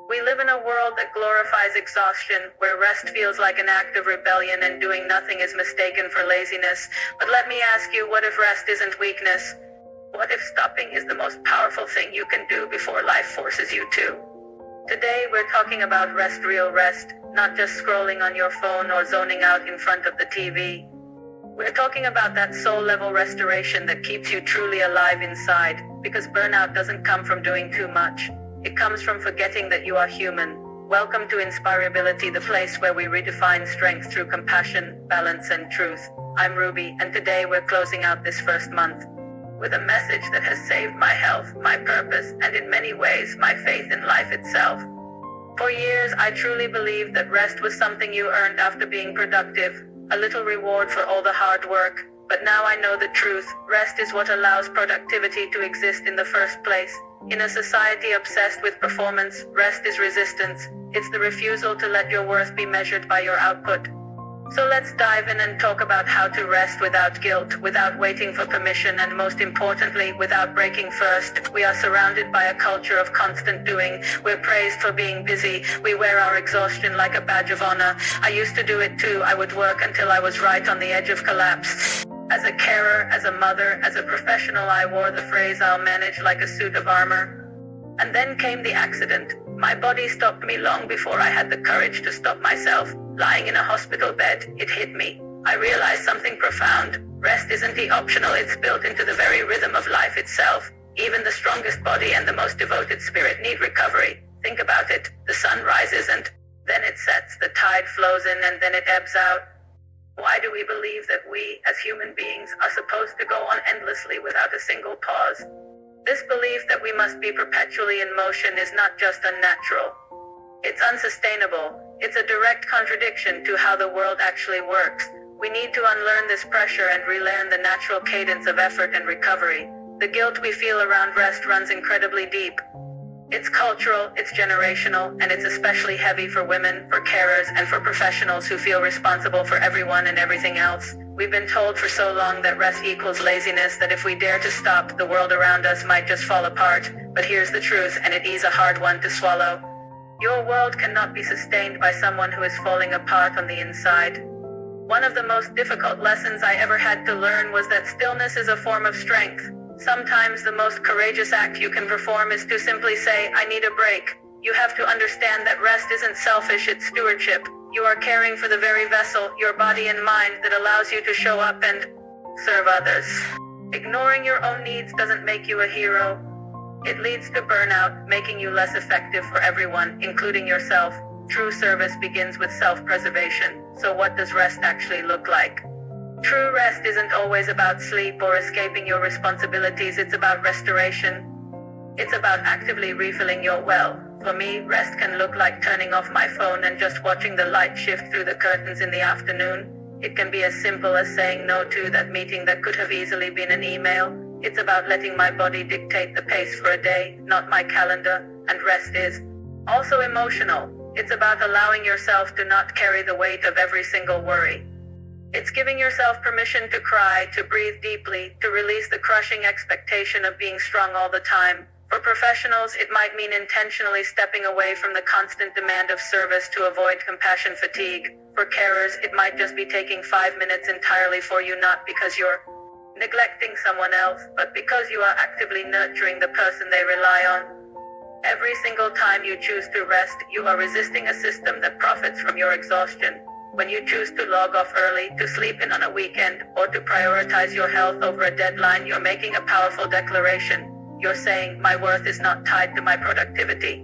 We live in a world that glorifies exhaustion, where rest feels like an act of rebellion and doing nothing is mistaken for laziness. But let me ask you, what if rest isn't weakness? What if stopping is the most powerful thing you can do before life forces you to? Today we're talking about rest, real rest, not just scrolling on your phone or zoning out in front of the TV. We're talking about that soul-level restoration that keeps you truly alive inside, because burnout doesn't come from doing too much. It comes from forgetting that you are human. Welcome to InspireAbility, the place where we redefine strength through compassion, balance, and truth. I'm Ruby, and today we're closing out this first month with a message that has saved my health, my purpose, and in many ways, my faith in life itself. For years, I truly believed that rest was something you earned after being productive, a little reward for all the hard work. But now I know the truth. Rest is what allows productivity to exist in the first place. In a society obsessed with performance, rest is resistance. It's the refusal to let your worth be measured by your output. So let's dive in and talk about how to rest without guilt, without waiting for permission, and most importantly, without breaking first. We are surrounded by a culture of constant doing. We're praised for being busy. We wear our exhaustion like a badge of honor. I used to do it too. I would work until I was right on the edge of collapse. As a carer, as a mother, as a professional, I wore the phrase, "I'll manage," like a suit of armor. And then came the accident. My body stopped me long before I had the courage to stop myself. Lying in a hospital bed, it hit me. I realized something profound. Rest isn't optional, it's built into the very rhythm of life itself. Even the strongest body and the most devoted spirit need recovery. Think about it. The sun rises and then it sets. The tide flows in and then it ebbs out. Why do we believe that we, as human beings, are supposed to go on endlessly without a single pause? This belief that we must be perpetually in motion is not just unnatural. It's unsustainable. It's a direct contradiction to how the world actually works. We need to unlearn this pressure and relearn the natural cadence of effort and recovery. The guilt we feel around rest runs incredibly deep. It's cultural, it's generational, and it's especially heavy for women, for carers, and for professionals who feel responsible for everyone and everything else. We've been told for so long that rest equals laziness, that if we dare to stop, the world around us might just fall apart. But here's the truth, and it is a hard one to swallow. Your world cannot be sustained by someone who is falling apart on the inside. One of the most difficult lessons I ever had to learn was that stillness is a form of strength. Sometimes the most courageous act you can perform is to simply say, "I need a break." You have to understand that rest isn't selfish, it's stewardship. You are caring for the very vessel, your body and mind, that allows you to show up and serve others. Ignoring your own needs doesn't make you a hero. It leads to burnout, making you less effective for everyone, including yourself. True service begins with self-preservation. So what does rest actually look like? True rest isn't always about sleep or escaping your responsibilities, it's about restoration. It's about actively refilling your well. For me, rest can look like turning off my phone and just watching the light shift through the curtains in the afternoon. It can be as simple as saying no to that meeting that could have easily been an email. It's about letting my body dictate the pace for a day, not my calendar. And rest is also emotional. It's about allowing yourself to not carry the weight of every single worry. It's giving yourself permission to cry, to breathe deeply, to release the crushing expectation of being strong all the time. For professionals, it might mean intentionally stepping away from the constant demand of service to avoid compassion fatigue. For carers, it might just be taking 5 minutes entirely for you, not because you're neglecting someone else, but because you are actively nurturing the person they rely on. Every single time you choose to rest, you are resisting a system that profits from your exhaustion. When you choose to log off early, to sleep in on a weekend, or to prioritize your health over a deadline, you're making a powerful declaration. You're saying, "My worth is not tied to my productivity."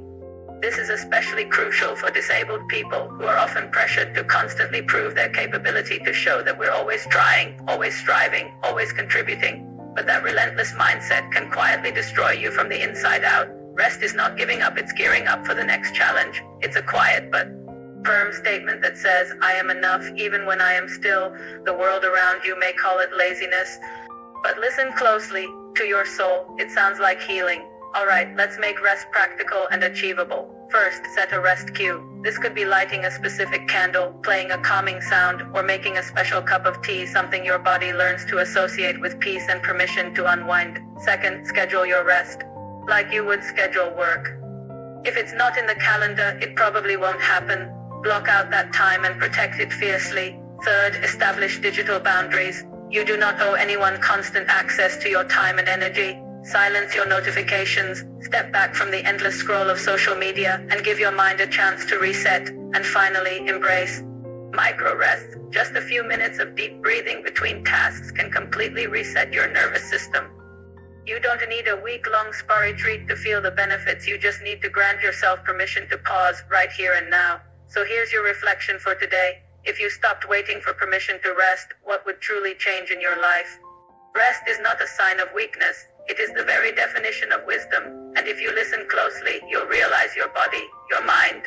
This is especially crucial for disabled people who are often pressured to constantly prove their capability, to show that we're always trying, always striving, always contributing. But that relentless mindset can quietly destroy you from the inside out. Rest is not giving up, it's gearing up for the next challenge. It's a quiet but firm statement that says, "I am enough even when I am still." The world around you may call it laziness, but listen closely to your soul. It sounds like healing. All right, let's make rest practical and achievable. First, set a rest cue. This could be lighting a specific candle, playing a calming sound, or making a special cup of tea, something your body learns to associate with peace and permission to unwind. Second, schedule your rest like you would schedule work. If it's not in the calendar, it probably won't happen. Block out that time and protect it fiercely. Third, establish digital boundaries. You do not owe anyone constant access to your time and energy. Silence your notifications, step back from the endless scroll of social media, and give your mind a chance to reset. And finally, embrace micro rest. Just a few minutes of deep breathing between tasks can completely reset your nervous system. You don't need a week-long spa retreat to feel the benefits. You just need to grant yourself permission to pause right here and now. So here's your reflection for today. If you stopped waiting for permission to rest, what would truly change in your life? Rest is not a sign of weakness. It is the very definition of wisdom. And if you listen closely, you'll realize your body, your mind,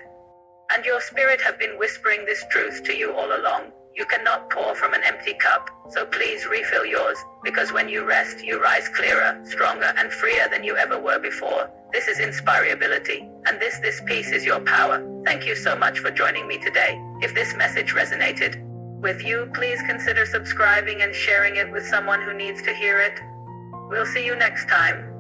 and your spirit have been whispering this truth to you all along. You cannot pour from an empty cup, so please refill yours, because when you rest, you rise clearer, stronger, and freer than you ever were before. This is InspireAbility, and this piece is your power. Thank you so much for joining me today. If this message resonated with you, please consider subscribing and sharing it with someone who needs to hear it. We'll see you next time.